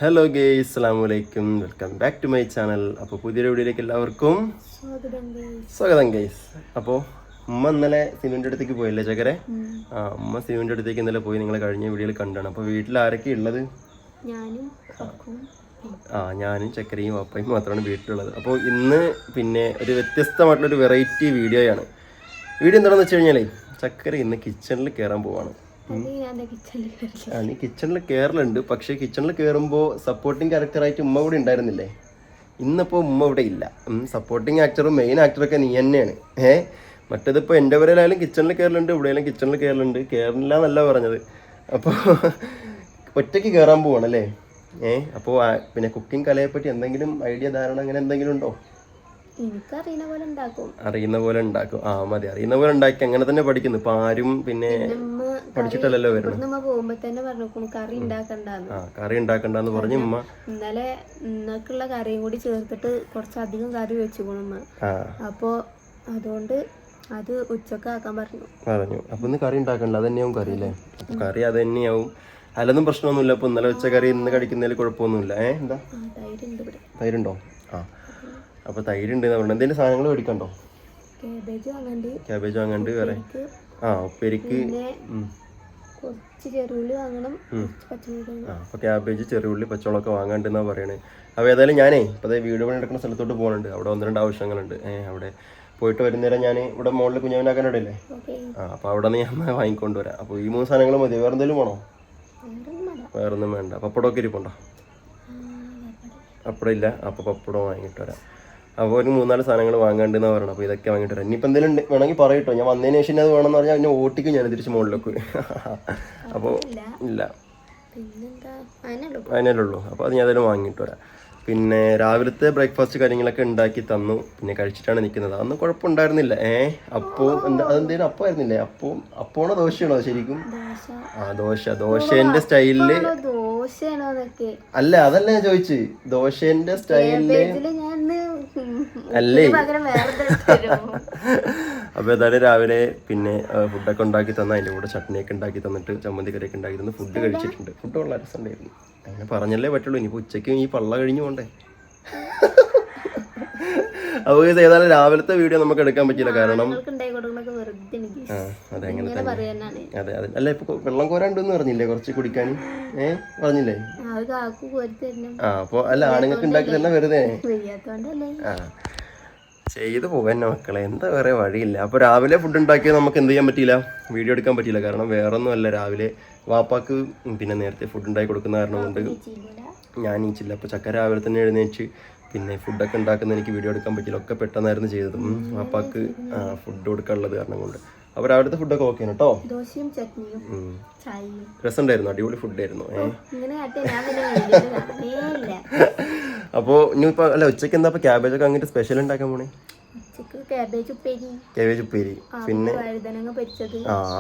Hello guys, അസ്സലാമു അലൈക്കും. Welcome back to my channel. അപ്പോൾ പുതിയൊരു വീഡിയോയിലേക്ക് എല്ലാവർക്കും സ്വാഗതം ഗേയ്സ്. അപ്പോൾ ഉമ്മ ഇന്നലെ സിനുവിൻ്റെ അടുത്തേക്ക് പോയില്ലേ ചക്കരെ? ഉമ്മ സിനുവിൻ്റെ അടുത്തേക്ക് ഇന്നലെ പോയി. നിങ്ങൾ കഴിഞ്ഞ വീഡിയോയിൽ കണ്ടാണ്. അപ്പോൾ വീട്ടിൽ ആരൊക്കെ ഉള്ളത്? ഞാനും ചക്കരയും പപ്പയും മാത്രമാണ് വീട്ടിലുള്ളത്. അപ്പോൾ ഇന്ന് പിന്നെ ഒരു വ്യത്യസ്തമായിട്ടുള്ളൊരു വെറൈറ്റി വീഡിയോയാണ്. വീഡിയോ എന്താണെന്ന് വെച്ച് കഴിഞ്ഞാൽ ചക്കര ഇന്ന് കിച്ചണിൽ കയറാൻ പോവാണ്. നീ കിച്ചണിൽ കയറലുണ്ട്, പക്ഷെ കിച്ചണിൽ കയറുമ്പോൾ സപ്പോർട്ടിങ് ക്യാരക്ടറായിട്ട് ഉമ്മ കൂടി ഉണ്ടായിരുന്നില്ലേ? ഇന്നിപ്പോൾ ഉമ്മ ഇവിടെ ഇല്ല. സപ്പോർട്ടിങ് ആക്ടറും മെയിൻ ആക്ടറൊക്കെ നീ തന്നെയാണ്. മറ്റേതിപ്പോൾ എൻ്റെ വരെയായാലും കിച്ചണിൽ കയറലുണ്ട്, ഇവിടെയായാലും കിച്ചണിൽ കയറലുണ്ട്. കയറില്ല എന്നല്ല പറഞ്ഞത്. അപ്പോൾ ഒറ്റയ്ക്ക് കയറാൻ പോവാണല്ലേ? അപ്പോൾ പിന്നെ കുക്കിംഗ് കലയെപ്പറ്റി എന്തെങ്കിലും ഐഡിയ, ധാരണ അങ്ങനെ എന്തെങ്കിലും ഉണ്ടോ? അറിയുന്ന പോലെ ഉണ്ടാക്കും. മതി, അറിയുന്ന പോലെ ഉണ്ടാക്കി അങ്ങനെ തന്നെ പഠിക്കുന്നു. ഇപ്പൊ ആരും പിന്നെ പഠിച്ചിട്ടല്ലോ വരണം. കറി ഉണ്ടാക്കണ്ടെന്ന് പറഞ്ഞ് ഉമ്മ ഇന്നലെ ഇന്നക്കുള്ള കറിയും കൂടി ചേർത്തിട്ട് കുറച്ചധികം കറി വെച്ചുകൊള്ളു. അപ്പൊ അതുകൊണ്ട് അത് ഉച്ചക്ക് ആക്കാൻ പറഞ്ഞു. അപ്പൊ ഇന്ന് കറി ഉണ്ടാക്കണ്ട, അത് തന്നെയാവും കറി അല്ലേ? അപ്പൊ കറി അത് തന്നെയാവും. അതിലൊന്നും പ്രശ്നമൊന്നുമില്ല. അപ്പൊ ഇന്നലെ വെച്ച കറി ഇന്ന് കഴിക്കുന്നതിൽ കുഴപ്പമൊന്നുമില്ല. എന്താ തൈരുണ്ടോ? അപ്പൊ തൈരുണ്ട്. എന്തെങ്കിലും സാധനങ്ങൾ മേടിക്കണ്ടോ? ക്യാബേജ് വാങ്ങണ്ട്. വേറെ ഉപ്പേരിക്ക് അപ്പൊ ക്യാബേജ്, ചെറിയുള്ളി, പച്ചമുളകൊക്കെ വാങ്ങാണ്ടെന്നാ പറയണേ. അപ്പോൾ ഏതായാലും ഞാനേ ഇപ്പൊ വീട് പണി നടക്കുന്ന സ്ഥലത്തോട്ട് പോകുന്നുണ്ട്. അവിടെ 1-2 ആവശ്യങ്ങളുണ്ട്. അവിടെ പോയിട്ട് വരുന്നേരം ഞാൻ ഇവിടെ മുകളിൽ കുഞ്ഞവനാക്കാനോടെ ഇല്ലേ? അപ്പൊ അവിടെ നിന്ന് ഞാൻ വാങ്ങിക്കൊണ്ടുവരാം. അപ്പൊ ഈ 3 സാധനങ്ങൾ മതി. വേറെ എന്തെങ്കിലും വേണോ? വേറൊന്നും വേണ്ട. പപ്പടമൊക്കെ ഇരിപ്പുണ്ടോ? പപ്പടം ഇല്ല. അപ്പൊ പപ്പടം വാങ്ങിയിട്ട് വരാം. അപ്പോൾ ഒരു 3-4 സാധനങ്ങൾ വാങ്ങാണ്ടെന്ന് പറയണം. അപ്പോൾ ഇതൊക്കെ വാങ്ങിയിട്ട് വരാം. ഇനിയിപ്പോൾ എന്തെങ്കിലും വേണമെങ്കിൽ പറയട്ടോ. ഞാൻ വന്നതിന് ശേഷം അത് വേണമെന്ന് പറഞ്ഞാൽ പിന്നെ ഓട്ടിക്കും ഞാൻ തിരിച്ച് മുകളിലേക്ക്. അപ്പോൾ ഇല്ല, അതിനല്ലേ ഉള്ളൂ. അപ്പോൾ അത് ഞാൻ അതിലും വാങ്ങിയിട്ട് വരാം. പിന്നെ രാവിലത്തെ ബ്രേക്ക്ഫാസ്റ്റ് കാര്യങ്ങളൊക്കെ ഉണ്ടാക്കി തന്നു. പിന്നെ കഴിച്ചിട്ടാണ് നിൽക്കുന്നത്. അന്ന് കുഴപ്പമുണ്ടായിരുന്നില്ല. അപ്പോൾ അതെന്തേലും അപ്പം ആയിരുന്നില്ലേ? അപ്പോണോ ദോശയാണോ ശരിക്കും? ദോശേന്റെ സ്റ്റൈലില് അല്ല, അതല്ല ഞാൻ ചോദിച്ചു. ദോശേന്റെ സ്റ്റൈലില് അല്ലേ? അപ്പോൾ ഏതായാലും രാവിലെ പിന്നെ ഫുഡൊക്കെ ഉണ്ടാക്കി തന്ന, അതിൻ്റെ കൂടെ ചട്നിയൊക്കെ ഉണ്ടാക്കി തന്നിട്ട് ചമ്മന്തി കറിയൊക്കെ ഉണ്ടാക്കി തന്ന് ഫുഡ് കഴിച്ചിട്ടുണ്ട്. ഫുഡ് വളരെ രസമുണ്ടായിരുന്നു. അങ്ങനെ പറഞ്ഞല്ലേ പറ്റുള്ളൂ. ഇനിയിപ്പോൾ ഉച്ചയ്ക്കും ഈ പള്ള കഴിഞ്ഞു പോണ്ടേ? അപ്പോൾ ഏതായാലും രാവിലത്തെ വീഡിയോ നമുക്ക് എടുക്കാൻ പറ്റില്ല. കാരണം അതെ, അങ്ങനെ തന്നെ. അതെ. അല്ല, ഇപ്പൊ വെള്ളം കോരാണ്ടെന്ന് പറഞ്ഞില്ലേ കുറച്ച് കുടിക്കാൻ? പറഞ്ഞില്ലേ? അപ്പോൾ അല്ല, ആണുങ്ങൾക്ക് ഉണ്ടാക്കി തന്നെ വെറുതെ ചെയ്തു പോകാൻ മക്കളെ. എന്താ വേറെ വഴിയില്ല. അപ്പോൾ രാവിലെ ഫുഡ് ഉണ്ടാക്കിയാൽ നമുക്ക് എന്ത് ചെയ്യാൻ പറ്റിയില്ല, വീഡിയോ എടുക്കാൻ പറ്റിയില്ല. കാരണം വേറൊന്നും അല്ല, രാവിലെ വാപ്പാക്ക് പിന്നെ നേരത്തെ ഫുഡ് ഉണ്ടാക്കി കൊടുക്കുന്ന കാരണം കൊണ്ട് ഞാൻ നീച്ചില്ല. അപ്പോൾ ചക്ക രാവിലെ തന്നെ എഴുന്നേറ്റ് പിന്നെ ഫുഡൊക്കെ ഉണ്ടാക്കുന്ന എനിക്ക് വീഡിയോ എടുക്കാൻ പറ്റില്ല. ഒക്കെ പെട്ടെന്നായിരുന്നു ചെയ്തത്. വാപ്പാക്ക് ഫുഡ് കൊടുക്കാനുള്ളത് കാരണം കൊണ്ട്. അപ്പോൾ രാവിലത്തെ ഫുഡൊക്കെ ഓക്കെ ആണ് കേട്ടോ. രസമുണ്ടായിരുന്നു, അടിപൊളി ഫുഡായിരുന്നു. അപ്പോൾ ഇനിയിപ്പോൾ അല്ല, ഉച്ചയ്ക്ക് എന്താ ഇപ്പോൾ ക്യാബേജൊക്കെ അങ്ങനെ സ്പെഷ്യൽ ഉണ്ടാക്കാൻ പോണേ? ക്യാബേജ് ഉപ്പേരി, പിന്നെ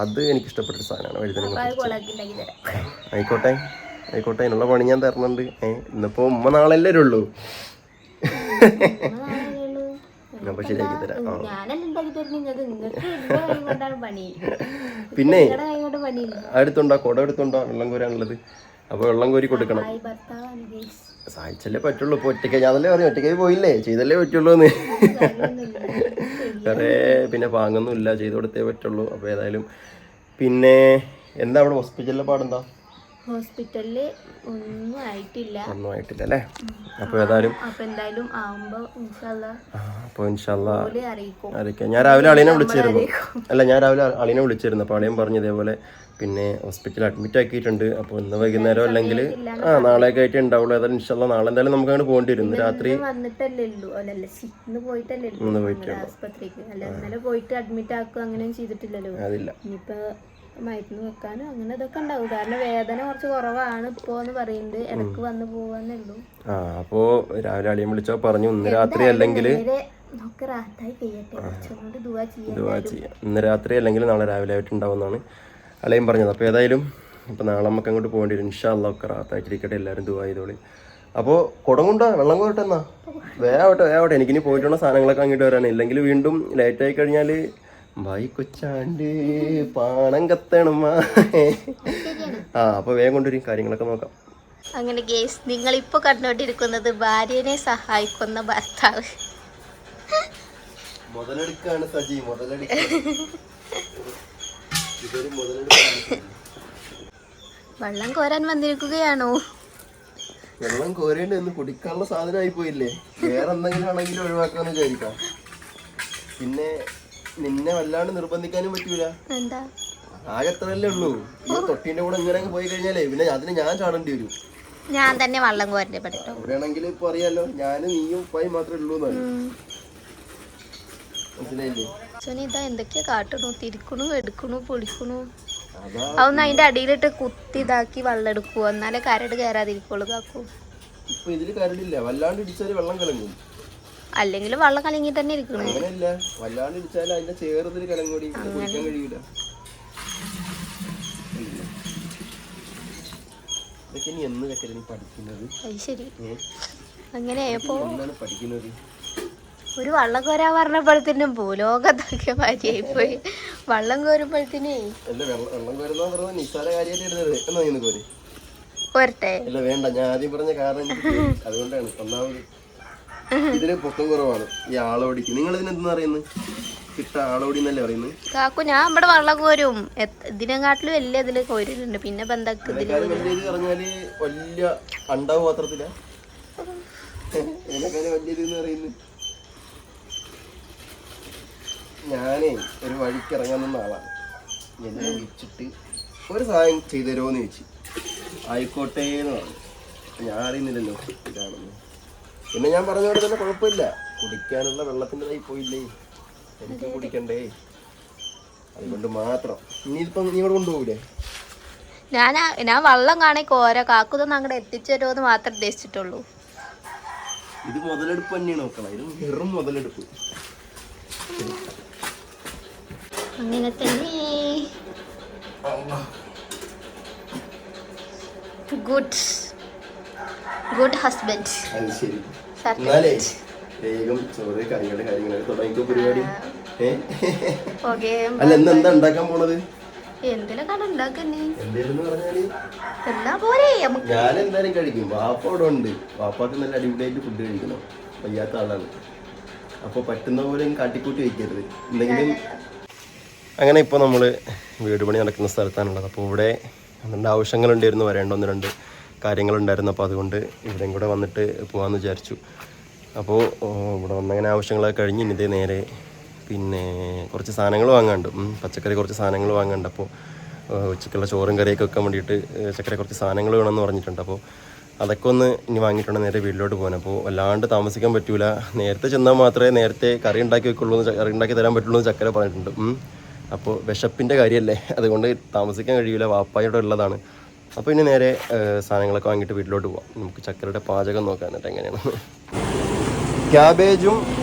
അത് എനിക്ക് ഇഷ്ടപ്പെട്ട സാധനമാണ് വഴുതനങ്ങ. ആയിക്കോട്ടെ, അതിനുള്ള പണി ഞാൻ തരണുണ്ട്. ഇന്നിപ്പോ ഉമ്മ നാളല്ലേ ഉള്ളൂ. അപ്പൊ ശരിയാക്കി തരാം. പിന്നെ അടുത്തുണ്ടോ കുട? എടുത്തുണ്ടോ വെള്ളം കോരാനുള്ളത്? അപ്പൊ വെള്ളം കോരി കൊടുക്കണം. സഹായിച്ചല്ലേ പറ്റുള്ളൂ. ഇപ്പൊ ഒറ്റയ്ക്ക് ഞാനല്ലേ പറഞ്ഞു, ഒറ്റയ്ക്കായി പോയില്ലേ, ചെയ്തല്ലേ പറ്റുള്ളൂ എന്ന്. വേറെ പിന്നെ പാങ്ങൊന്നും ഇല്ല, ചെയ്ത് കൊടുത്തേ പറ്റുള്ളൂ. അപ്പൊ ഏതായാലും പിന്നെ എന്താ അവിടെ ഹോസ്പിറ്റലിലെ പാടെന്താ? ഹോസ്പിറ്റലില് ഒന്നും ആയിട്ടില്ല അല്ലേ? അപ്പൊ ഏതായാലും അറിയിക്കാം. ഞാൻ രാവിലെ അളിയനെ വിളിച്ചിരുന്നു. അപ്പൊ അളിയൻ പറഞ്ഞു ഇതേപോലെ പിന്നെ ഹോസ്പിറ്റലിൽ അഡ്മിറ്റ് ആക്കിയിട്ടുണ്ട്. അപ്പോൾ ഇന്ന് വൈകുന്നേരം അല്ലെങ്കിൽ നാളെയൊക്കെ ആയിട്ട് ഉണ്ടാവുള്ളൂ. ഏതായാലും ഇൻഷാല്ലാ നാളെ എന്തായാലും നമുക്ക് അങ്ങനെ പോകേണ്ടി വരും. രാത്രി അതില്ല, മരുന്ന് വെക്കാനും അങ്ങനെ ഇതൊക്കെ ഉണ്ടാവും. കാരണം വേദന കുറച്ച് കുറവാണ് ഇപ്പൊ എന്ന് പറയുന്നുണ്ട്. ഇടക്ക് വന്ന് പോവാന്നുള്ളൂ. അപ്പോ രാവിലെ അളിയൻ വിളിച്ചോ പറഞ്ഞു ഇന്ന് രാത്രി അല്ലെങ്കിൽ ഇന്ന് രാത്രി അല്ലെങ്കിൽ നാളെ രാവിലെ ആയിട്ടുണ്ടാവുമെന്നാണ് അളിയൻ പറഞ്ഞത്. അപ്പോൾ ഏതായാലും ഇപ്പൊ നാളെ നമുക്ക് അങ്ങോട്ട് പോകേണ്ടി വരും. ഇൻഷാ അല്ലാഹ് ഒക്കെ റാത്തായിട്ടിരിക്കട്ടെ. എല്ലാവരും ദുആ ചെയ്തോളി. അപ്പോൾ കുടം കൊണ്ടോ വെള്ളം കോരട്ടെ എന്നാ? വേഗാവട്ടെ. എനിക്കിനി പോയിട്ടുള്ള സാധനങ്ങളൊക്കെ അങ്ങോട്ട് വരാണ്. ഇല്ലെങ്കിൽ വീണ്ടും ലേറ്റ് ആയി കഴിഞ്ഞാൽ കൊച്ചാണ്ട് പാണം കത്തണമ്മ. അപ്പോൾ വേഗം കൊണ്ടുവരും. കാര്യങ്ങളൊക്കെ നോക്കാം. അങ്ങനെ ഗേസ്, നിങ്ങളിപ്പോൾ കണ്ടുകൊണ്ടിരിക്കുന്നത് ഭാര്യനെ സഹായിക്കുന്ന ഭർത്താവ്. മുതലെടുക്കാണ് സജി, വെള്ളം കോരാൻ വന്നിരിക്കുകയാണോ? വെള്ളം കോരേണ്ടി ഒന്ന് കുടിക്കാനുള്ള സാധനമായി പോയില്ലേ, വേറെ എന്തെങ്കിലും ആണെങ്കിലും ഒഴിവാക്കാന്ന് വിചാരിക്കാം. പിന്നെ നിന്നെ വല്ലാണ്ട് നിർബന്ധിക്കാനും പറ്റൂല. എന്താ ആകെ എത്രയല്ലേ ഉള്ളൂ. ഈ തൊട്ടീന്റെ കൂടെ ഇങ്ങനെ പോയി കഴിഞ്ഞാലേ പിന്നെ അതിന് ഞാൻ ചാടേണ്ടി വരും. ഞാൻ തന്നെ വെള്ളം കോരണ്ടേ പറ്റോ? അവിടെയാണെങ്കിൽ ഇപ്പൊ അറിയാലോ, ഞാനും നീയും ഉപ്പായി മാത്രമേ ഉള്ളൂ എന്നാണ്. മനസ്സിലായില്ലേ? ഇതാ എന്തൊക്കെയാ കാട്ടണു, തിരിക്കണു, എടുക്കണു, പൊളിക്കണു. അതൊന്ന് അതിന്റെ അടിയിലിട്ട് കുത്തി ഇതാക്കി വെള്ളം എടുക്കുവോ, എന്നാലേ കരട് കയറാതിരിക്കുള്ളൂ. കാക്കൂ ഇപ്പൊ ഇതില് കരടില്ല, വല്ലാണ്ട് ഇടിച്ചാല് വെള്ളം കലങ്ങും. അല്ലെങ്കിൽ വെള്ളം കലങ്ങി തന്നെ ഇരിക്കണേ. അങ്ങനെയല്ല, വല്ലാണ്ട് ഇടിച്ചാൽ അതിന്റെ ചേർത്തിൽ കലങ്ങൂടി കുടിക്കാൻ കഴിയൂല. ഇതൊക്കെ നീ എന്ന് ചക്കര നീ പഠിക്കുന്നത്? ശരി, അങ്ങനെ പഠിക്കുന്നത് ഒരു വള്ളം കോരാൻ പറഞ്ഞപ്പോഴത്തേനും ഭൂലോകത്തൊക്കെ ഭാര്യയായി പോയി. വള്ളം കോരുമ്പോഴത്തേനേ വെള്ളം കോരുന്ന നിസ്സാര കാര്യമായിട്ട് കോരട്ടെ. അല്ല വേണ്ട, ഞാൻ ആദ്യം പറഞ്ഞ കാരണം അതുകൊണ്ടാണ്. ഒന്നാമത് ഇതിന് പൊക്കം കുറവാണ് ഈ ആളോടിക്ക്. നിങ്ങൾ ഇതിനെന്താ പറയുന്നത്? കിട്ട ആളോടി എന്നല്ലേ പറയുന്നത്? കാക്കു ഞാൻ ഇവിടെ വള്ളം കോരും, ഇതിനെക്കാട്ടിലും വലിയ ഇതില് കോരുന്നുണ്ട്. പിന്നെ ബന്ധക്ക് പറഞ്ഞാല് വലിയ അണ്ടാവ് പാത്രത്തില ഇതിനെക്കാളും വലിയത് എന്ന് പറയുന്നത്. ഞാനേ ഒരു വഴിക്ക് ഇറങ്ങാൻ നിന്ന ആളാണ്. എന്നെ വിളിച്ചിട്ട് ഒരു സഹായം ചെയ്തു തരുമോ എന്ന് ചോദിച്ചു. ആയിക്കോട്ടെ എന്ന് പറഞ്ഞു. ഞാൻ അറിയുന്നില്ലല്ലോ ഇതാണെന്ന്. പിന്നെ ഞാൻ പറഞ്ഞോടെ തന്നെ കുഴപ്പമില്ല, കുടിക്കാനുള്ള വെള്ളത്തിൻ്റെതായി പോയില്ലേ, എനിക്ക് കുടിക്കണ്ടേ, അതുകൊണ്ട് മാത്രം. ഇനിയിപ്പം നീ ഇവിടെ കൊണ്ടുപോകൂലേ? ഞാൻ വള്ളം കാണി കോര, കാക്കുന്നൊന്നും അങ്ങോട്ട് എത്തിച്ചു തരുമോ മാത്രം ഉദ്ദേശിച്ചിട്ടുള്ളൂ. ഇത് മുതലെടുപ്പ് തന്നെയാണ് നോക്കണം, ഇത് വെറും മുതലെടുപ്പ്. അങ്ങനെ തന്നെ. Good husband. അത് ശരി. എന്നാലേ വേഗം ചോറ് കറികളുടെ കാര്യങ്ങളൊക്കെ തുടങ്ങിക്കോ പരിപാടി. അല്ല എന്താ ഉണ്ടാക്കാൻ പോണത്? ഞാൻ എന്തായാലും കഴിക്കും. വാപ്പ അവിടെ ഉണ്ട്. വാപ്പാക്ക് നല്ല അടിപൊളിയായിട്ട് ഫുഡ് കഴിക്കണം. വയ്യാത്ത ആളാണ്. അപ്പൊ പറ്റുന്ന പോലെ കാട്ടിക്കൂട്ടി വയ്ക്കരുത് എന്തെങ്കിലും. അങ്ങനെ ഇപ്പോൾ നമ്മൾ വീട് പണി നടക്കുന്ന സ്ഥലത്താണുള്ളത്. അപ്പോൾ ഇവിടെ അതിൻ്റെ ആവശ്യങ്ങളുണ്ടായിരുന്നു, വരേണ്ട 1-2 കാര്യങ്ങളുണ്ടായിരുന്നു. അപ്പോൾ അതുകൊണ്ട് ഇവിടെയും കൂടെ വന്നിട്ട് പോകാമെന്ന് വിചാരിച്ചു. അപ്പോൾ ഇവിടെ വന്നങ്ങനെ ആവശ്യങ്ങളൊക്കെ കഴിഞ്ഞ് ഇനി ഇതേ നേരെ പിന്നെ കുറച്ച് സാധനങ്ങൾ വാങ്ങാണ്ട്, പച്ചക്കറി കുറച്ച് സാധനങ്ങൾ വാങ്ങാണ്ട്. അപ്പോൾ ഉച്ചക്കുള്ള ചോറും കറിയൊക്കെ വെക്കാൻ വേണ്ടിയിട്ട് ചക്കര കുറച്ച് സാധനങ്ങൾ വേണമെന്ന് പറഞ്ഞിട്ടുണ്ട്. അപ്പോൾ അതൊക്കെ ഒന്ന് ഇനി വാങ്ങിയിട്ടുണ്ട് നേരെ വീട്ടിലോട്ട് പോകാൻ. അപ്പോൾ വല്ലാണ്ട് താമസിക്കാൻ പറ്റൂല, നേരത്തെ ചെന്നാൽ മാത്രമേ നേരത്തെ കറി ഉണ്ടാക്കി വെക്കുള്ളൂ, കറി ഉണ്ടാക്കി തരാൻ പറ്റുള്ളൂ എന്ന് ചക്കര പറഞ്ഞിട്ടുണ്ട്. അപ്പോൾ വിശപ്പിൻ്റെ കാര്യമല്ലേ, അതുകൊണ്ട് താമസിക്കാൻ കഴിയില്ല, വാപ്പായുടെ ഉള്ളതാണ്. അപ്പോൾ ഇനി നേരെ സാധനങ്ങളൊക്കെ വാങ്ങിയിട്ട് വീട്ടിലോട്ട് പോവാം. നമുക്ക് ചക്കരയുടെ പാചകം നോക്കാം എന്നിട്ട് എങ്ങനെയാണ്. ക്യാബേജും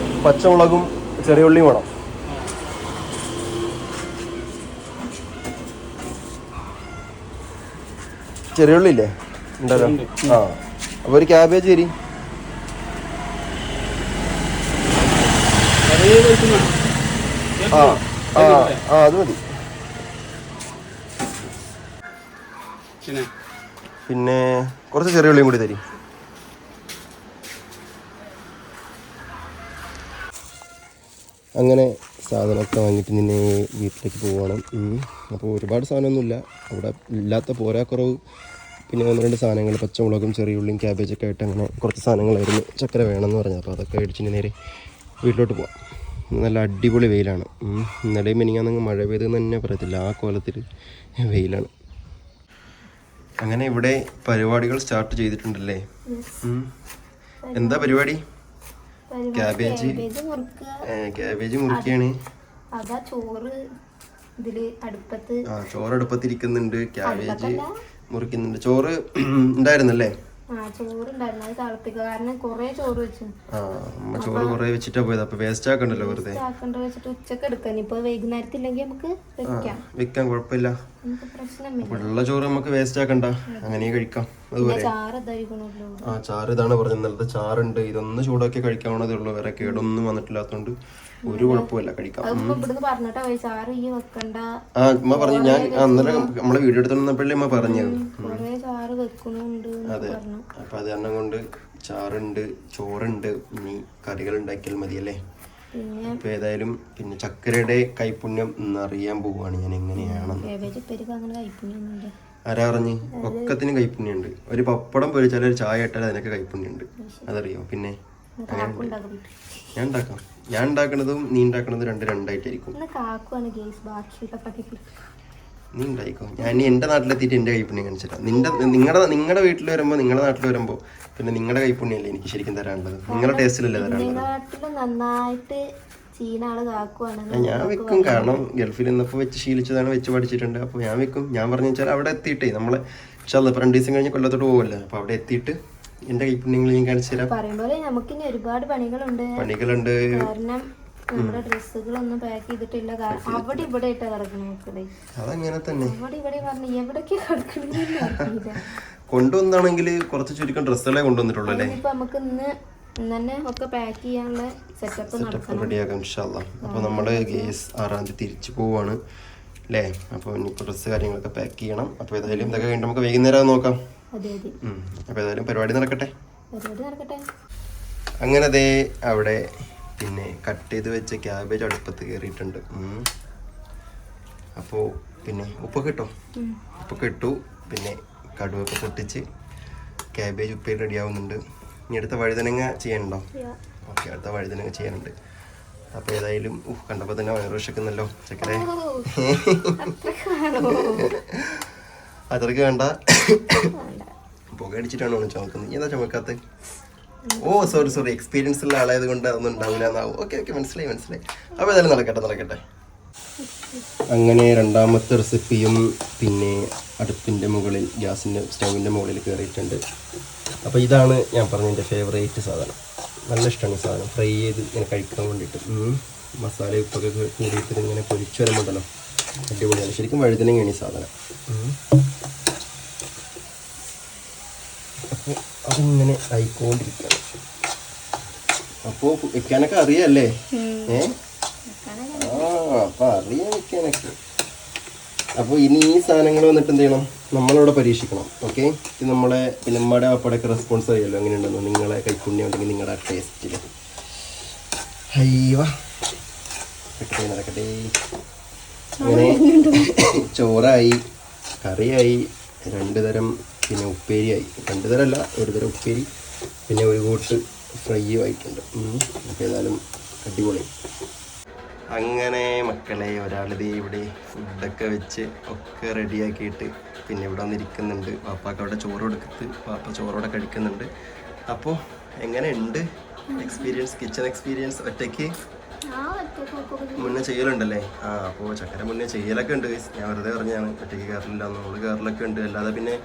പച്ചമുളകും ചെറിയ ഉള്ളിയും വേണം. ചെറിയ ഉള്ളി ഇല്ലേ ഉണ്ടല്ലോ? ആ, അപ്പോൾ ഒരു ക്യാബേജ് തരി. ആ ആ ആ അത് മതി. പിന്നെ കുറച്ച് ചെറിയ ഉള്ളിയും കൂടി തരി. അങ്ങനെ സാധനമൊക്കെ വാങ്ങിയിട്ട് നിന്നെ വീട്ടിലേക്ക് പോകണം. അപ്പോൾ ഒരുപാട് സാധനമൊന്നുമില്ല അവിടെ, ഇല്ലാത്ത പോരാക്കുറവ്. പിന്നെ 1-2 സാധനങ്ങൾ, പച്ചമുളകും ചെറിയ ഉള്ളിയും ക്യാബേജൊക്കെ ആയിട്ട് അങ്ങനെ കുറച്ച് സാധനങ്ങളായിരുന്നു ചക്കര വേണമെന്ന് പറഞ്ഞത്. അപ്പോൾ അതൊക്കെ മേടിച്ചിട്ട് നേരെ വീട്ടിലോട്ട് പോകാം. നല്ല അടിപൊളി വെയിലാണ്. ഇന്നലെയും മിനിങ്ങാന്നങ്ങ് മഴ പെയ്തെന്ന് തന്നെ പറയത്തില്ല, ആ കോലത്തിൽ വെയിലാണ്. അങ്ങനെ ഇവിടെ പരിപാടികൾ സ്റ്റാർട്ട് ചെയ്തിട്ടുണ്ടല്ലേ? എന്താ പരിപാടി? ക്യാബേജ് മുറിക്കുകയാണ്. ചോറ് അടുപ്പത്തിരിക്കുന്നുണ്ട്, ക്യാബേജ് മുറിക്കുന്നുണ്ട്. ചോറ് ഉണ്ടായിരുന്നല്ലേ? ചോറുണ്ടായിരുന്നു, അത് തിളപ്പിക്കുക. കാരണം കൊറേ ചോറ് വെച്ചു. അമ്മ ചോറ് കുറെ വെച്ചിട്ടാ പോയത്. അപ്പൊ വേസ്റ്റ് ആക്കണ്ടല്ലോ വെറുതെ. ആക്കണ്ട വെച്ചിട്ട് ഉച്ചക്ക് എടുക്കാൻ. ഇപ്പൊ വൈകുന്നേരത്തില്ലെങ്കിൽ നമുക്ക് വെക്കാൻ കുഴപ്പമില്ല. നമുക്ക് പ്രശ്നമില്ല. ഉള്ള ചോറ് നമുക്ക് വേസ്റ്റ് ആക്കണ്ട, അങ്ങനെ കഴിക്കാം. അതുപോലെ ചാറ് ഇതായിരിക്കണല്ലോ. ചാറ് ഇതാണ് പറഞ്ഞത്. ഇന്നലത്തെ ചാറുണ്ട്, ഇതൊന്ന് ചൂടാക്കി കഴിക്കാവുന്നതേ ഉള്ളൂ. വേറെ കേടൊന്നും വന്നിട്ടില്ലാത്തോണ്ട് ഒരു കുഴപ്പമില്ല, കഴിക്കാം. ഇവിടുന്ന് പറഞ്ഞിട്ടാ ചാറ് ഈ വെക്കണ്ട. അമ്മ പറഞ്ഞു. ഞാൻ അന്നേരം നമ്മളെ വീഡിയോ എടുത്തോണ്ടപ്പോഴല്ലേ അമ്മ പറഞ്ഞത് കൊറേ ചാറ് വെക്കണുണ്ട്. അതെ. അപ്പൊ അത് കാരണം കൊണ്ട് ചാറുണ്ട്, ചോറുണ്ട്, ഇനി കറികൾ ഉണ്ടാക്കിയാൽ മതിയല്ലേ. അപ്പൊ ഏതായാലും പിന്നെ ചക്കരയുടെ കൈപുണ്യം ഇന്ന് അറിയാൻ പോവാണ് ഞാൻ എങ്ങനെയാണെന്ന്. ആരാ പറഞ്ഞ്? ഒക്കത്തിന് കൈപുണ്യുണ്ട്. ഒരു പപ്പടം പൊരിച്ചാൽ ഒരു ചായ ഇട്ടാൽ അതിനൊക്കെ കൈപുണ്യുണ്ട്, അതറിയോ? പിന്നെ ഞാൻ ഉണ്ടാക്കണതും നീ ഉണ്ടാക്കണതും രണ്ടായിട്ടായിരിക്കും. നീ ഉണ്ടായിക്കോ, ഞാൻ എന്റെ നാട്ടിലെത്തിയിട്ട് എന്റെ കൈപ്പുണ്യം കാണിച്ചിട്ടാ. നിങ്ങളുടെ വീട്ടിൽ വരുമ്പോ, നിങ്ങളുടെ നാട്ടിൽ വരുമ്പോ പിന്നെ നിങ്ങളുടെ കൈപ്പുണ്യല്ലേ എനിക്ക് ശരിക്കും തരാനുള്ളത്. നിങ്ങളുടെ ടേസ്റ്റിലല്ലേ തരാനുള്ളത്. ഞാൻ വെക്കും, കാരണം ഗൾഫിൽ നിന്നപ്പോ വെച്ച് ശീലിച്ചതാണ്, വെച്ച് പഠിച്ചിട്ടുണ്ട്. അപ്പൊ ഞാൻ വെക്കും. ഞാൻ പറഞ്ഞു വെച്ചാൽ അവിടെ എത്തിയിട്ടേ നമ്മളെ ഇപ്പൊ 2 ദിവസം കഴിഞ്ഞ് കൊല്ലത്തോട്ട് പോകുമല്ലോ. അപ്പൊ അവിടെ എത്തിയിട്ട് എന്റെ കൈപ്പുണ്യങ്ങൾ ഞാൻ കാണിച്ചു തരാം. ഒരുപാട് പണികളുണ്ട്. കാരണം നമ്മുടെ ഡ്രസ്സുകളൊന്നും പാക്ക് ചെയ്തിട്ടില്ല. അവിടെ ഇവിടെ ഇട്ടാ കിടക്കണേ. അതങ്ങനെ തന്നെ. അവിടെ ഇവിടെ പറഞ്ഞു എവിടേക്ക് കിടക്കണില്ല. കൊണ്ടുവന്നാണെങ്കിൽ കുറച്ച് ചുരുക്കം ഡ്രസ്സുകളെ കൊണ്ടുവന്നിട്ടുള്ളൂ അല്ലേ. ഇപ്പൊ നമുക്ക് ഇന്ന് തന്നെ ഒക്കെ പാക്ക് ചെയ്യാനുള്ള സെറ്റപ്പ് റെഡിയാക്കാം ഇൻഷാ അല്ലാഹ്. അപ്പൊ നമ്മള് ഗേസ് 6-ാം തീയതി തിരിച്ചു പോവാണ് അല്ലേ. അപ്പൊ ഇനിയിപ്പോ ഡ്രസ്സ് കാര്യങ്ങളൊക്കെ പാക്ക് ചെയ്യണം. അപ്പൊ ഏതായാലും ഇതൊക്കെ കഴിഞ്ഞിട്ട് നമുക്ക് വൈകുന്നേരം നോക്കാം. അപ്പൊ ഏതായാലും പരിപാടി നടക്കട്ടെ. അങ്ങനെ ദേ അവിടെ പിന്നെ കട്ട് ചെയ്ത് വെച്ച ക്യാബേജ് അടുപ്പത്ത് കയറിയിട്ടുണ്ട്. അപ്പോൾ പിന്നെ ഉപ്പൊക്കെ ഇട്ടു. പിന്നെ കടുവൊക്കെ പൊട്ടിച്ച് ക്യാബേജ് ഉപ്പേരി റെഡി ആവുന്നുണ്ട്. ഇനി അടുത്ത വഴുതനങ്ങ ചെയ്യാനുണ്ടോ? ഓക്കെ, അടുത്ത വഴുതനങ്ങ ചെയ്യാനുണ്ട്. അപ്പോൾ ഏതായാലും കണ്ടപ്പോൾ തന്നെ വയറ് വിശക്കുന്നല്ലോ ചക്കരെ. അത്രയ്ക്ക് വേണ്ട, പുക അടിച്ചിട്ടാണോ ചുമക്കുന്നത്? ഏതാ ചുമക്കാത്ത? ഓ സോറി, എക്സ്പീരിയൻസ് ഉള്ള ആളായത് കൊണ്ട് അതൊന്നും ഉണ്ടാവില്ല എന്നാവും. ഓക്കെ, മനസ്സിലായി. അപ്പോൾ ഏതായാലും നടക്കട്ടെ. അങ്ങനെ രണ്ടാമത്തെ റെസിപ്പിയും പിന്നെ അടുപ്പിൻ്റെ മുകളിൽ, സ്റ്റൗവിൻ്റെ മുകളിൽ കയറിയിട്ടുണ്ട്. അപ്പോൾ ഇതാണ് ഞാൻ പറഞ്ഞ എൻ്റെ ഫേവറേറ്റ് സാധനം. നല്ല ഇഷ്ടമാണ് ഈ സാധനം. ഫ്രൈ ചെയ്ത് ഇങ്ങനെ കഴിക്കാൻ വേണ്ടിയിട്ട്. മസാല ഉപ്പൊക്കെ കൂടിയിട്ട് ഇങ്ങനെ പൊരിച്ചു വരുമ്പോണ്ടല്ലോ അടിപൊളിയാണ്. ശരിക്കും വഴുതനങ്ങയാണ് ഈ സാധനം. അപ്പോൾ അതിങ്ങനെ ആയിക്കൊണ്ടിരിക്കുകയാണ്. അപ്പോൾ വെക്കാനൊക്കെ അറിയാമല്ലേ? അപ്പോൾ അറിയാം വെക്കാനൊക്കെ. അപ്പോൾ ഇനി ഈ സാധനങ്ങൾ വന്നിട്ട് എന്ത് ചെയ്യണം, നമ്മളവിടെ പരീക്ഷിക്കണം. ഓക്കെ, ഇത് നമ്മളെ പിന്നെ നമ്മുടെ അപ്പടൊക്കെ റെസ്പോൺസ് അറിയാമല്ലോ എങ്ങനെയുണ്ടെന്ന്. നിങ്ങളെ കൈപ്പുണ്യം ഉണ്ടെങ്കിൽ നിങ്ങളുടെ ടേസ്റ്റിൽ. അയ്യോ നടക്കട്ടെ. അങ്ങനെ ചോറായി, കറിയായി, 2 തരം പിന്നെ ഉപ്പേരിയായി. 2 തരമല്ല, 1 തരം ഉപ്പേരി, പിന്നെ ഒരു കൂട്ട് ഫ്രൈയും ആയിട്ടുണ്ട്. അപ്പോൾ ഏതായാലും അടിപൊളി. അങ്ങനെ മക്കളെ, ഒരാളിത് ഇവിടെ ഫുഡൊക്കെ വെച്ച് ഒക്കെ റെഡിയാക്കിയിട്ട് പിന്നെ ഇവിടെ വന്നിരിക്കുന്നുണ്ട്. പാപ്പാക്ക് അവിടെ ചോറ് കൊടുത്ത് പാപ്പ ചോറോടെ കഴിക്കുന്നുണ്ട്. അപ്പോൾ എങ്ങനെയുണ്ട് കിച്ചൺ എക്സ്പീരിയൻസ്? ഒറ്റയ്ക്ക് മുന്നേ ചെയ്യലുണ്ടല്ലേ? അപ്പോൾ ചക്കര മുന്നേ ചെയ്യലൊക്കെ ഉണ്ട്. ഞാൻ വെറുതെ പറഞ്ഞാണ് ഒറ്റയ്ക്ക് കയറില്ല, നമ്മൾ കയറിലൊക്കെ ഉണ്ട്. അല്ലാതെ പിന്നെ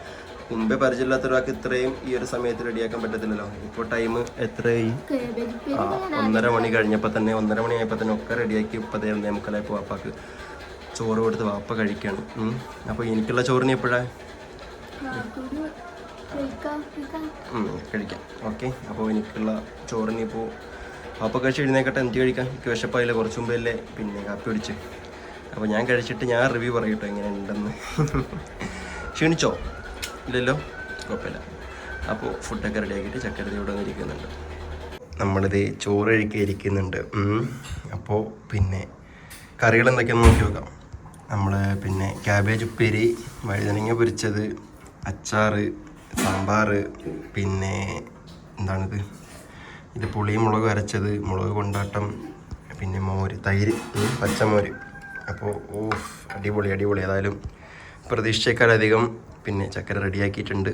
മുമ്പേ പരിചയമില്ലാത്ത ഒരാൾക്ക് ഇത്രയും ഈ ഒരു സമയത്ത് റെഡിയാക്കാൻ പറ്റത്തില്ലല്ലോ. ഇപ്പോൾ ടൈം എത്രയായി? 1:30 മണി കഴിഞ്ഞപ്പോൾ തന്നെ, 1:30 മണിയായപ്പോൾ തന്നെ ഒക്കെ റെഡിയാക്കി 10:30 വാപ്പാക്ക് ചോറ് കൊടുത്ത് വാപ്പ കഴിക്കുകയാണ്. അപ്പോൾ എനിക്കുള്ള ചോറിന് എപ്പോഴാണ് കഴിക്കാം? ഓക്കെ, അപ്പോൾ എനിക്കുള്ള ചോറിന് ഇപ്പോൾ വാപ്പ കഴിച്ച് എഴുന്നേക്കട്ടെ, എനിക്ക് കഴിക്കാം. എനിക്ക് വിശപ്പായില്ല, കുറച്ച് മുമ്പല്ലേ പിന്നെ കാപ്പി പിടിച്ച്. അപ്പോൾ ഞാൻ കഴിച്ചിട്ട് ഞാൻ റിവ്യൂ പറയട്ടോ എങ്ങനെ ഉണ്ടെന്ന്. ക്ഷീണിച്ചോ? ഇല്ലല്ലോ, കുഴപ്പമില്ല. അപ്പോൾ ഫുഡൊക്കെ റെഡിയാക്കിയിട്ട് ചക്കര ഇവിടെ വന്നിരിക്കുന്നുണ്ട്. നമ്മളിത് ചോറ് കഴിക്കാതിരിക്കുന്നുണ്ട്. അപ്പോൾ പിന്നെ കറികൾ എന്തൊക്കെയാണെന്ന് നോക്കി നോക്കാം. നമ്മൾ പിന്നെ ക്യാബേജ് ഉപ്പേരി, വഴുതനങ്ങ പൊരിച്ചത്, അച്ചാറ്, സാമ്പാർ, പിന്നെ എന്താണിത്, ഇത് പുളിയും മുളക് അരച്ചത്, മുളക് കൊണ്ടാട്ടം, പിന്നെ മോര്, തൈര്, പച്ചമോര്. അപ്പോൾ അടിപൊളി. ഏതായാലും പ്രതീക്ഷിച്ചേക്കാളധികം പിന്നെ ചക്കര റെഡിയാക്കിയിട്ടുണ്ട്.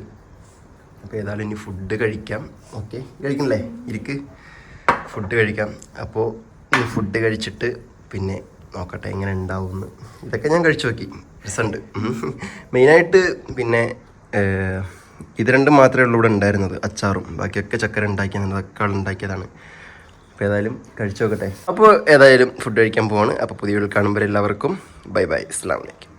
അപ്പോൾ ഏതായാലും ഇനി ഫുഡ് കഴിക്കാം. ഓക്കെ, കഴിക്കണല്ലേ? ഇരിക്ക്, ഫുഡ് കഴിക്കാം. അപ്പോൾ ഈ ഫുഡ് കഴിച്ചിട്ട് പിന്നെ നോക്കട്ടെ എങ്ങനെ ഉണ്ടാവുമെന്ന്. ഇതൊക്കെ ഞാൻ കഴിച്ചു നോക്കി, രസമുണ്ട്. മെയിനായിട്ട് പിന്നെ ഇത് രണ്ടും മാത്രമേ ഉള്ളൂ ഇവിടെ ഉണ്ടായിരുന്നത്, അച്ചാറും. ബാക്കിയൊക്കെ ചക്കര ഉണ്ടാക്കിയത്, അതൊക്കെ ഉണ്ടാക്കിയതാണ്. അപ്പോൾ ഏതായാലും കഴിച്ചു നോക്കട്ടെ. അപ്പോൾ ഏതായാലും ഫുഡ് കഴിക്കാൻ പോവാണ്. അപ്പോൾ പുതിയ വീഡിയോയിൽ കാണുമ്പോൾ എല്ലാവർക്കും ബൈ ബൈ, അസ്സലാമു അലൈക്കും.